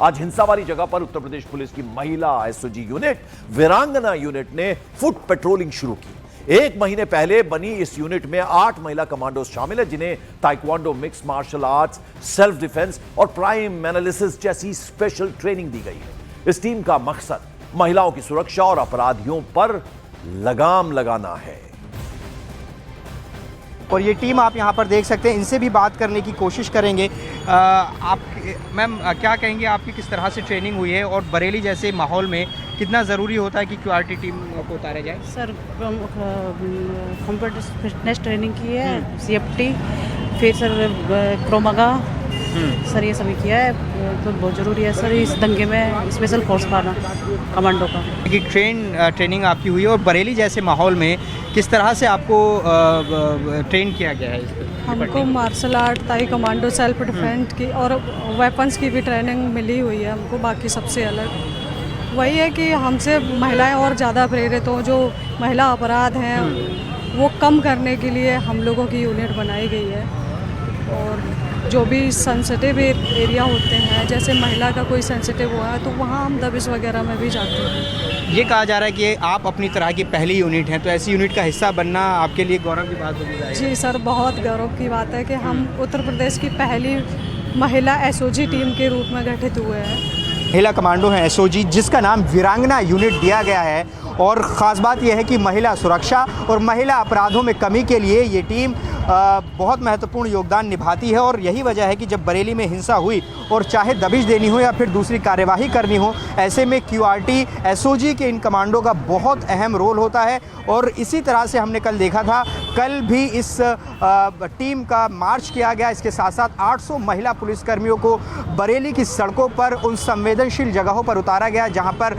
आज हिंसा वाली जगह पर उत्तर प्रदेश पुलिस की महिला एसओजी यूनिट वीरांगना यूनिट ने फुट पेट्रोलिंग शुरू की। एक महीने पहले बनी इस यूनिट में 8 महिला कमांडोज शामिल है, जिन्हें taekwondo, mix martial arts, self defence और प्राइम एनालिसिस जैसी स्पेशल ट्रेनिंग दी गई है। इस टीम का मकसद महिलाओं की सुरक्षा और अपराधियों पर लगाम लगाना है। और ये टीम आप यहाँ पर देख सकते हैं, इनसे भी बात करने की कोशिश करेंगे। आप मैम क्या कहेंगे, आपकी किस तरह से ट्रेनिंग हुई है और बरेली जैसे माहौल में कितना ज़रूरी होता है कि क्यूआरटी टीम को उतारा जाए? सर कंप्यूटर फिटनेस ट्रेनिंग की है, सीएफटी, फिर सर क्रोमागा, सर ये सभी किया है। तो बहुत ज़रूरी है सर इस दंगे में स्पेशल फोर्स का आना कमांडो का। कि ट्रेनिंग आपकी हुई है और बरेली जैसे माहौल में किस तरह से आपको ट्रेन किया गया है? हमको मार्शल आर्ट, ताई कमांडो, सेल्फ डिफेंस की और वेपन्स की भी ट्रेनिंग मिली हुई है हमको। बाकी सबसे अलग वही है कि हमसे महिलाएं और ज़्यादा प्रेरित हों। जो महिला अपराध हैं वो कम करने के लिए हम लोगों की यूनिट बनाई गई है। और जो भी सेंसिटिव एरिया होते हैं, जैसे महिला का कोई सेंसिटिव हुआ है तो वहाँ हम दबिश वगैरह में भी जाते हैं। ये कहा जा रहा है कि आप अपनी तरह की पहली यूनिट हैं, तो ऐसी यूनिट का हिस्सा बनना आपके लिए गौरव की बात होगी। जी सर, बहुत गौरव की बात है कि हम उत्तर प्रदेश की पहली महिला एसओजी टीम के रूप में गठित हुए हैं। महिला कमांडो हैं एसओजी, जिसका नाम वीरांगना यूनिट दिया गया है। और ख़ास बात यह है कि महिला सुरक्षा और महिला अपराधों में कमी के लिए ये टीम बहुत महत्वपूर्ण योगदान निभाती है। और यही वजह है कि जब बरेली में हिंसा हुई और चाहे दबिश देनी हो या फिर दूसरी कार्यवाही करनी हो, ऐसे में क्यूआरटी एसओजी के इन कमांडो का बहुत अहम रोल होता है। और इसी तरह से हमने कल देखा था, कल भी इस टीम का मार्च किया गया। इसके साथ साथ 800 महिला पुलिसकर्मियों को बरेली की सड़कों पर उन संवेदनशील जगहों पर उतारा गया जहां पर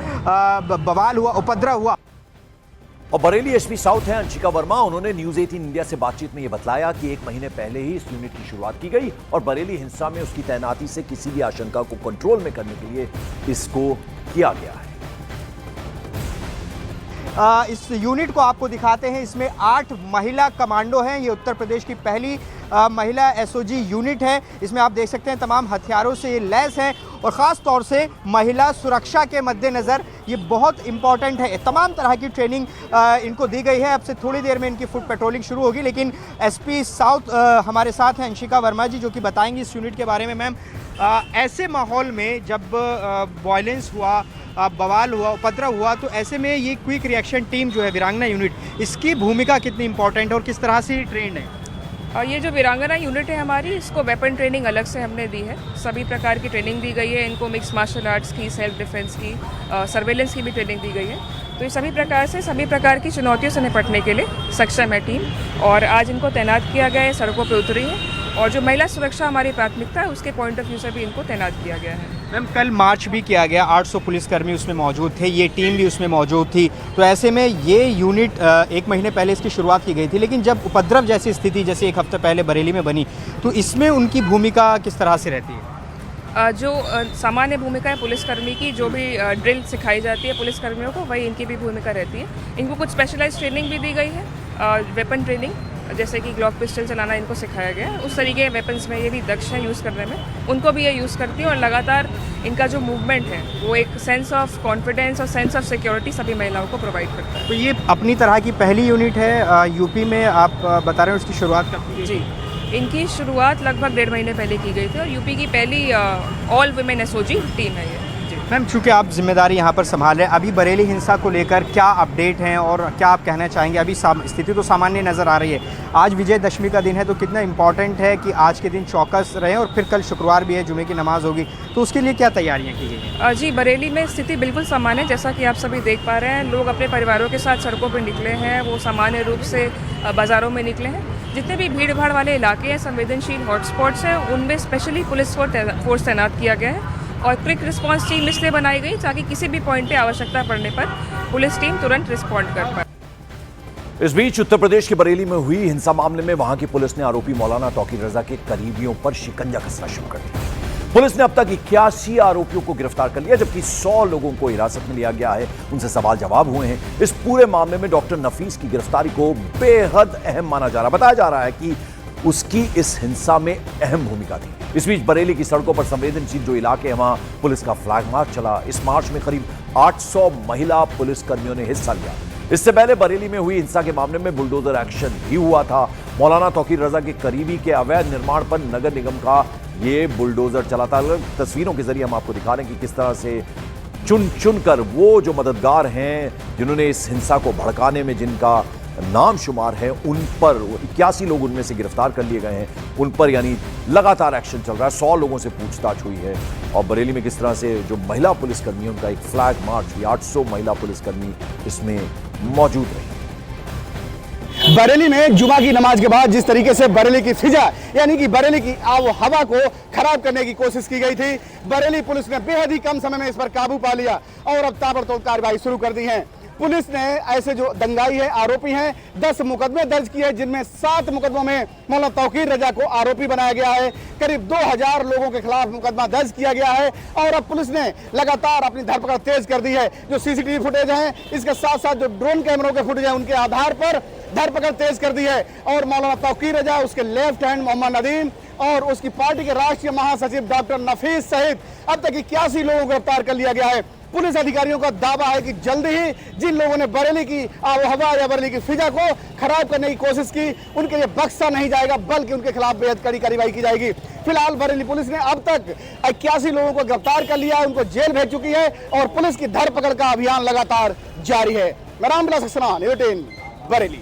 बवाल हुआ, उपद्रव हुआ। और बरेली एसपी साउथ हैं अंशिका वर्मा। उन्होंने न्यूज 18 इंडिया से बातचीत में यह बतलाया कि एक महीने पहले ही इस यूनिट की शुरुआत की गई और बरेली हिंसा में उसकी तैनाती से किसी भी आशंका को कंट्रोल में करने के लिए इसको किया गया है। इस यूनिट को आपको दिखाते हैं। इसमें 8 महिला कमांडो हैं। ये उत्तर प्रदेश की पहली महिला एसओजी यूनिट है। इसमें आप देख सकते हैं तमाम हथियारों से ये लैस है और ख़ास तौर से महिला सुरक्षा के मद्देनज़र ये बहुत इम्पॉर्टेंट है। तमाम तरह की ट्रेनिंग इनको दी गई है। अब से थोड़ी देर में इनकी फुट पेट्रोलिंग शुरू होगी। लेकिन एसपी साउथ हमारे साथ हैं अंशिका वर्मा जी, जो कि बताएंगी इस यूनिट के बारे में। मैम, ऐसे माहौल में जब वायलेंस हुआ, बवाल हुआ, उपद्रव हुआ, तो ऐसे में ये क्विक रिएक्शन टीम जो है वीरांगना यूनिट, इसकी भूमिका कितनी इंपॉर्टेंट है और किस तरह से ट्रेंड है? ये जो वीरांगना यूनिट है हमारी, इसको वेपन ट्रेनिंग अलग से हमने दी है। सभी प्रकार की ट्रेनिंग दी गई है इनको। मिक्स मार्शल आर्ट्स की, सेल्फ डिफेंस की, सर्वेलेंस की भी ट्रेनिंग दी गई है। तो ये सभी प्रकार से सभी प्रकार की चुनौतियों से निपटने के लिए सक्षम है टीम। और आज इनको तैनात किया गया है, सड़कों पर उतरी है। और जो महिला सुरक्षा हमारी प्राथमिकता है, उसके पॉइंट ऑफ व्यू से भी इनको तैनात किया गया है। मैम, कल मार्च भी किया गया, 800 पुलिसकर्मी उसमें मौजूद थे, ये टीम भी उसमें मौजूद थी। तो ऐसे में ये यूनिट एक महीने पहले इसकी शुरुआत की गई थी, लेकिन जब उपद्रव जैसी स्थिति जैसे एक हफ्ते पहले बरेली में बनी, तो इसमें उनकी भूमिका किस तरह से रहती है? जो सामान्य भूमिका है पुलिसकर्मी की, जो भी ड्रिल सिखाई जाती है पुलिसकर्मियों को, वही इनकी भी भूमिका रहती है। इनको कुछ स्पेशलाइज ट्रेनिंग भी दी गई है, वेपन ट्रेनिंग, जैसे कि ग्लॉक पिस्टल चलाना इनको सिखाया गया है। उस तरीके के वेपन्स में ये भी दक्ष है यूज़ करने में, उनको भी ये यूज़ करती है। और लगातार इनका जो मूवमेंट है वो एक सेंस ऑफ कॉन्फिडेंस और सेंस ऑफ सिक्योरिटी सभी महिलाओं को प्रोवाइड करता है। तो ये अपनी तरह की पहली यूनिट है। यूपी में आप बता रहे हैं उसकी शुरुआत कब की? जी, इनकी शुरुआत लगभग 1.5 महीने पहले की गई थी और यूपी की पहली ऑल वुमेन एसओजी टीम है ये। मैम, चूँकि आप जिम्मेदारी यहाँ पर संभाल रहे हैं, अभी बरेली हिंसा को लेकर क्या अपडेट हैं और क्या आप कहना चाहेंगे? अभी स्थिति तो सामान्य नज़र आ रही है। आज विजयदशमी का दिन है, तो कितना इम्पॉर्टेंट है कि आज के दिन चौकस रहें और फिर कल शुक्रवार भी है, जुमे की नमाज होगी, तो उसके लिए क्या तैयारियाँ की गई हैं? जी, बरेली में स्थिति बिल्कुल सामान्य है। जैसा कि आप सभी देख पा रहे हैं, लोग अपने परिवारों के साथ सड़कों पर निकले हैं, वो सामान्य रूप से बाज़ारों में निकले हैं। जितने भी भीड़ भाड़ वाले इलाके हैं, संवेदनशील हॉटस्पॉट्स हैं, उनमें स्पेशली पुलिस फोर्स तैनात किया गया है। और क्विक रिस्पांस टीम इसलिए बनाई गई ताकि किसी भी पॉइंट पे आवश्यकता पड़ने पर पुलिस टीम तुरंत रिस्पॉन्ड कर पाए। इस बीच उत्तर प्रदेश के बरेली में हुई हिंसा मामले में वहां की पुलिस ने आरोपी मौलाना तौकीर रजा के करीबियों पर शिकंजा कसना शुरू कर दिया। पुलिस ने अब तक 81 आरोपियों को गिरफ्तार कर लिया, जबकि 100 लोगों को हिरासत में लिया गया है। उनसे सवाल जवाब हुए हैं। इस पूरे मामले में डॉक्टर नफीस की गिरफ्तारी को बेहद अहम माना जा रहा है। बताया जा रहा है कि उसकी इस हिंसा में अहम भूमिका थी। इस बीच बरेली की सड़कों पर संवेदनशील जो इलाके हैं वहां पुलिस का फ्लैग मार्च चला। इस मार्च में करीब 800 महिला पुलिस कर्मियों ने हिस्सा लिया। इससे पहले बरेली में हुई हिंसा के मामले में बुलडोजर एक्शन भी हुआ था। मौलाना तौकीर रजा के करीबी के अवैध निर्माण पर नगर निगम का ये बुलडोजर चला था। तस्वीरों के जरिए हम आपको दिखा रहे हैं कि किस तरह से चुन चुन कर वो जो मददगार हैं जिन्होंने इस हिंसा को भड़काने में जिनका नाम शुमार है, उन पर 81 लोग उनमें से गिरफ्तार कर लिए गए हैं। उन पर यानी लगातार एक्शन चल रहा है। 100 लोगों से पूछताछ हुई है। और बरेली में किस तरह से जो महिला पुलिसकर्मी है उनका एक फ्लैग मार्च हुई। 800 महिला पुलिसकर्मी इसमें मौजूद रही। बरेली में जुमा की नमाज के बाद जिस तरीके से बरेली की फिजा यानी कि बरेली की आबो हवा को खराब करने की कोशिश की गई थी, बरेली पुलिस ने बेहद ही कम समय में इस पर काबू पा लिया और अब ताबड़तोड़ कार्रवाई शुरू कर दी है। पुलिस ने ऐसे जो दंगाई है, आरोपी हैं, 10 मुकदमे दर्ज किए, जिनमें 7 मुकदमों में मौलाना तौकीर रजा को आरोपी बनाया गया है। करीब 2000 लोगों के खिलाफ मुकदमा दर्ज किया गया है और अब पुलिस ने लगातार अपनी धरपकड़ तेज कर दी है। जो सीसीटीवी फुटेज है, इसके साथ साथ जो ड्रोन कैमरों के फुटेज है, उनके आधार पर धरपकड़ तेज कर दी है और मौलाना तौकीर रजा, उसके लेफ्ट हैंड मोहम्मद नदीम और उसकी पार्टी के राष्ट्रीय महासचिव डॉक्टर नफीस सहित अब तक 81 लोगों को गिरफ्तार कर लिया गया है। पुलिस अधिकारियों का दावा है कि जल्द ही जिन लोगों ने बरेली की आबोहवा या बरेली की फिजा को खराब करने की कोशिश की, उनके लिए बख्शा नहीं जाएगा, बल्कि उनके खिलाफ बेहद कड़ी कार्रवाई की जाएगी। फिलहाल बरेली पुलिस ने अब तक 81 लोगों को गिरफ्तार कर लिया है, उनको जेल भेज चुकी है और पुलिस की धरपकड़ का अभियान लगातार जारी है। मैं रामविलास सक्सेना, न्यूज़ 18 बरेली।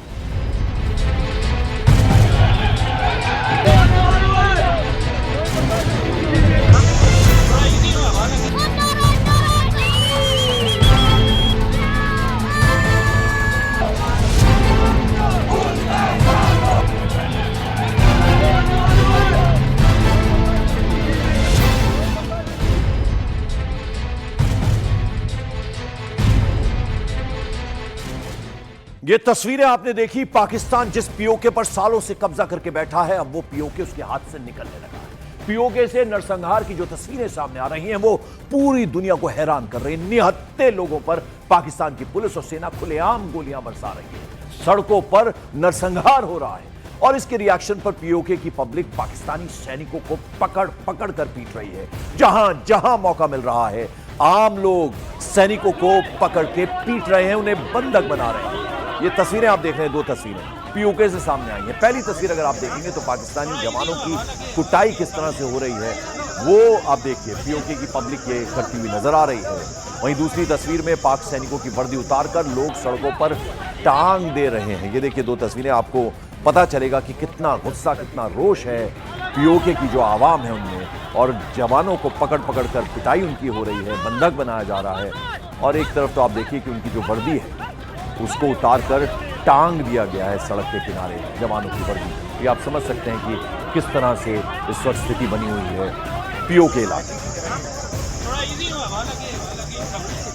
ये तस्वीरें आपने देखी। पाकिस्तान जिस पीओके पर सालों से कब्जा करके बैठा है, अब वो पीओके उसके हाथ से निकलने लगा है। पीओके से नरसंहार की जो तस्वीरें सामने आ रही हैं वो पूरी दुनिया को हैरान कर रही है। निहत्थे लोगों पर पाकिस्तान की पुलिस और सेना खुलेआम गोलियां बरसा रही है। सड़कों पर नरसंहार हो रहा है और इसके रिएक्शन पर पीओके की पब्लिक पाकिस्तानी सैनिकों को पकड़ पकड़ कर पीट रही है। जहां जहां मौका मिल रहा है, आम लोग सैनिकों को पकड़ के पीट रहे हैं, उन्हें बंधक बना रहे हैं। ये तस्वीरें आप देख रहे हैं, 2 तस्वीरें पीओके से सामने आई हैं। पहली तस्वीर अगर आप देखेंगे तो पाकिस्तानी जवानों की कुटाई किस तरह से हो रही है वो आप देखिए। पीओके की पब्लिक ये करती हुई नजर आ रही है। वहीं दूसरी तस्वीर में पाक सैनिकों की वर्दी उतारकर लोग सड़कों पर टांग दे रहे हैं। ये देखिए 2 तस्वीरें, आपको पता चलेगा कि कितना गुस्सा, कितना रोष है पीओके की जो आवाम है उनमें, और जवानों को पकड़ पकड़ कर पिटाई उनकी हो रही है, बंधक बनाया जा रहा है। और एक तरफ तो आप देखिए कि उनकी जो वर्दी है उसको उतारकर टांग दिया गया है सड़क के किनारे, जवानों की वर्दी। ये आप समझ सकते हैं कि किस तरह से इस वक्त स्थिति बनी हुई है पीओके इलाके में।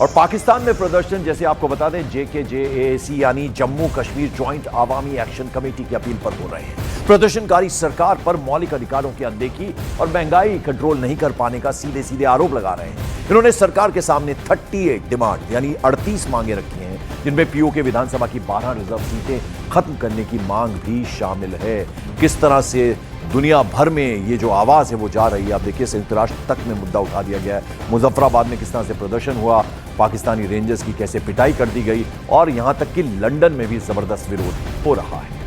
और पाकिस्तान में प्रदर्शन, जैसे आपको बता दें, JKJAAC यानी Jammu Kashmir joint Awami action committee की अपील पर हो रहे हैं। प्रदर्शनकारी सरकार पर मौलिक अधिकारों की अनदेखी और महंगाई कंट्रोल नहीं कर पाने का सीधे सीधे आरोप लगा रहे हैं। इन्होंने सरकार के सामने 38 डिमांड यानी 38 मांगे रखी हैं, जिनमें पीओके विधानसभा की 12 रिजर्व सीटें खत्म करने की मांग भी शामिल है। किस तरह से दुनिया भर में ये जो आवाज है वो जा रही है। आप देखिए संयुक्त राष्ट्र तक में मुद्दा उठा दिया गया है। मुजफ्फराबाद में किस तरह से प्रदर्शन हुआ, पाकिस्तानी रेंजर्स की कैसे पिटाई कर दी गई, और यहां तक कि लंदन में भी जबरदस्त विरोध हो रहा है।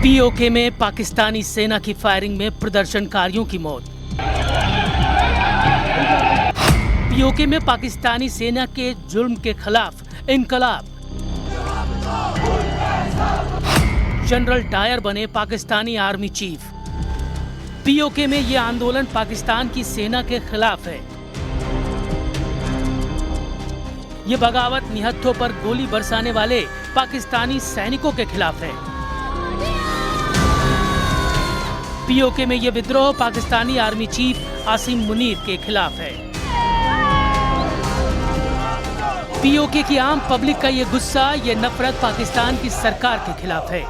पीओके में पाकिस्तानी सेना की फायरिंग में प्रदर्शनकारियों की मौत। पीओके में पाकिस्तानी सेना के जुल्म के खिलाफ इनकलाब। जनरल डायर बने पाकिस्तानी आर्मी चीफ। पीओके में ये आंदोलन पाकिस्तान की सेना के खिलाफ है। ये बगावत निहत्थों पर गोली बरसाने वाले पाकिस्तानी सैनिकों के खिलाफ है। पीओके में ये विद्रोह पाकिस्तानी आर्मी चीफ आसिम मुनीर के खिलाफ है। पीओके की आम पब्लिक का ये गुस्सा, ये नफरत पाकिस्तान की सरकार के खिलाफ है।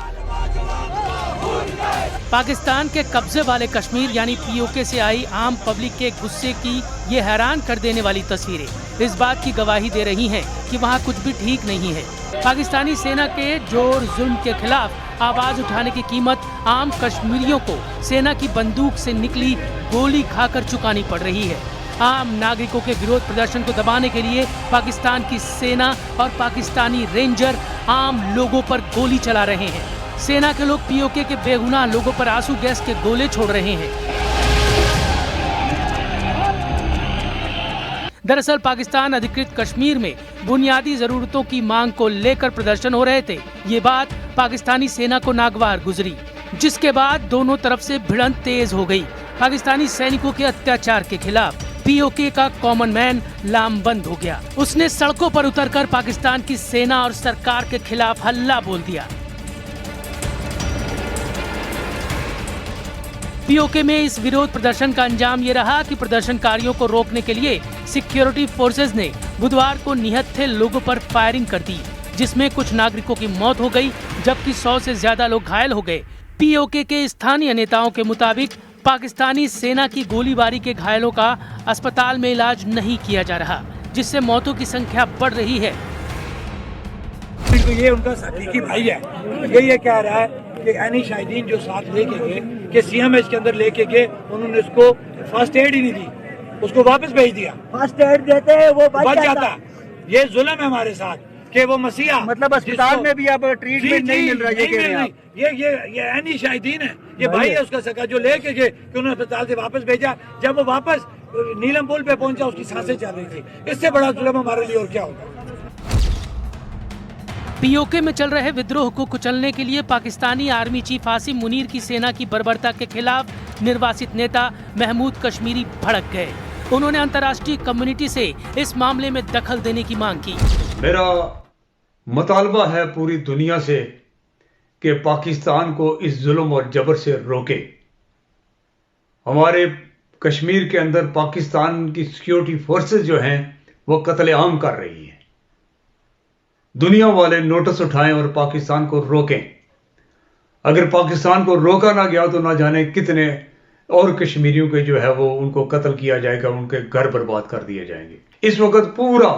पाकिस्तान के कब्जे वाले कश्मीर यानी पीओके से आई आम पब्लिक के गुस्से की ये हैरान कर देने वाली तस्वीरें। इस बात की गवाही दे रही हैं कि वहाँ कुछ भी ठीक नहीं है। पाकिस्तानी सेना के जोर जुल्म के खिलाफ आवाज उठाने की कीमत आम कश्मीरियों को सेना की बंदूक से निकली गोली खाकर चुकानी पड़ रही है। आम नागरिकों के विरोध प्रदर्शन को दबाने के लिए पाकिस्तान की सेना और पाकिस्तानी रेंजर आम लोगों पर गोली चला रहे हैं। सेना के लोग पीओके के बेगुनाह लोगों पर आंसू गैस के गोले छोड़ रहे हैं। दरअसल पाकिस्तान अधिकृत कश्मीर में बुनियादी जरूरतों की मांग को लेकर प्रदर्शन हो रहे थे। ये बात पाकिस्तानी सेना को नागवार गुजरी, जिसके बाद दोनों तरफ से भिड़ंत तेज हो गई। पाकिस्तानी सैनिकों के अत्याचार के खिलाफ पीओके का कॉमन मैन लामबंद हो गया। उसने सड़कों पर उतरकर पाकिस्तान की सेना और सरकार के खिलाफ हल्ला बोल दिया। पीओके में इस विरोध प्रदर्शन का अंजाम ये रहा कि प्रदर्शनकारियों को रोकने के लिए सिक्योरिटी फोर्सेज ने बुधवार को निहत्थे लोगों पर फायरिंग कर दी, जिसमें कुछ नागरिकों की मौत हो गई जबकि 100 से ज्यादा लोग घायल हो गए। पीओके के स्थानीय नेताओं के मुताबिक पाकिस्तानी सेना की गोलीबारी के घायलों का अस्पताल में इलाज नहीं किया जा रहा, जिससे मौतों की संख्या बढ़ रही है। तो ये उनका हकीकी भाई है। ये कह रहा है कि एनी शाहिदीन जो साथ लेके गए कि सीएमएच के अंदर लेके गए, उन्होंने उसको फर्स्ट एड ही नहीं दी, उसको वापस भेज दिया। फर्स्ट एड देते हैं वो बच जाता। ये जुल्म है हमारे साथ कि वो मसीहा मतलब अस्पताल में भी अब ट्रीटमेंट नहीं मिल रहा है। ये एनी शाहिदीन है, ये भाई है उसका सका जो लेके गए कि उन्होंने अस्पताल से वापस भेजा। जब वो वापस नीलम पुल पे पहुंचा उसकी सांसें चल रही थी। इससे बड़ा जुल्म हमारे लिए और क्या होगा। पीओके में चल रहे विद्रोह को कुचलने के लिए पाकिस्तानी आर्मी चीफ आसिम मुनीर की सेना की बर्बरता के खिलाफ निर्वासित नेता महमूद कश्मीरी भड़क गए। उन्होंने अंतर्राष्ट्रीय कम्युनिटी से इस मामले में दखल देने की मांग की। मेरा मुतालबा है पूरी दुनिया से कि पाकिस्तान को इस जुल्म और जबर से रोके। हमारे कश्मीर के अंदर पाकिस्तान की सिक्योरिटी फोर्सेस जो हैं वो कत्लेआम कर रही हैं। दुनिया वाले नोटिस उठाएं और पाकिस्तान को रोकें। अगर पाकिस्तान को रोका ना गया तो ना जाने कितने और कश्मीरियों के जो है वो उनको कत्ल किया जाएगा, उनके घर बर्बाद कर दिए जाएंगे। इस वक्त पूरा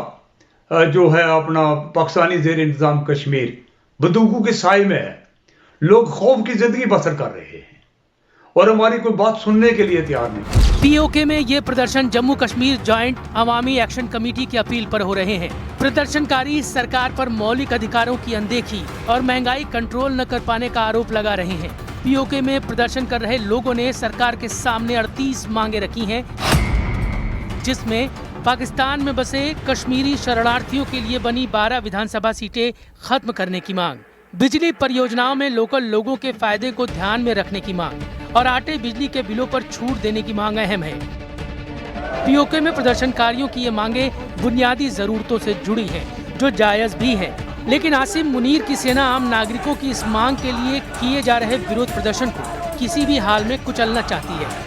जो है अपना पाकिस्तानी ज़ेर इंतजाम कश्मीर बंदूकों के साए में है। लोग खौफ की जिंदगी बसर कर रहे हैं और हमारी कोई बात सुनने के लिए तैयार नहीं। पीओके में ये प्रदर्शन जम्मू कश्मीर जॉइंट अवामी एक्शन कमेटी की अपील पर हो रहे हैं। प्रदर्शनकारी सरकार पर मौलिक अधिकारों की अनदेखी और महंगाई कंट्रोल न कर पाने का आरोप लगा रहे हैं। पीओके में प्रदर्शन कर रहे लोगों ने सरकार के सामने 38 मांगे रखी हैं, जिसमें पाकिस्तान में बसे कश्मीरी शरणार्थियों के लिए बनी 12 विधानसभा सीटें खत्म करने की मांग, बिजली परियोजनाओं में लोकल लोगों के फायदे को ध्यान में रखने की मांग और आटे बिजली के बिलों पर छूट देने की मांग अहम है। पीओके में प्रदर्शनकारियों की ये मांगे बुनियादी जरूरतों से जुड़ी हैं, जो जायज भी है। लेकिन आसिम मुनीर की सेना आम नागरिकों की इस मांग के लिए किए जा रहे विरोध प्रदर्शन को किसी भी हाल में कुचलना चाहती है।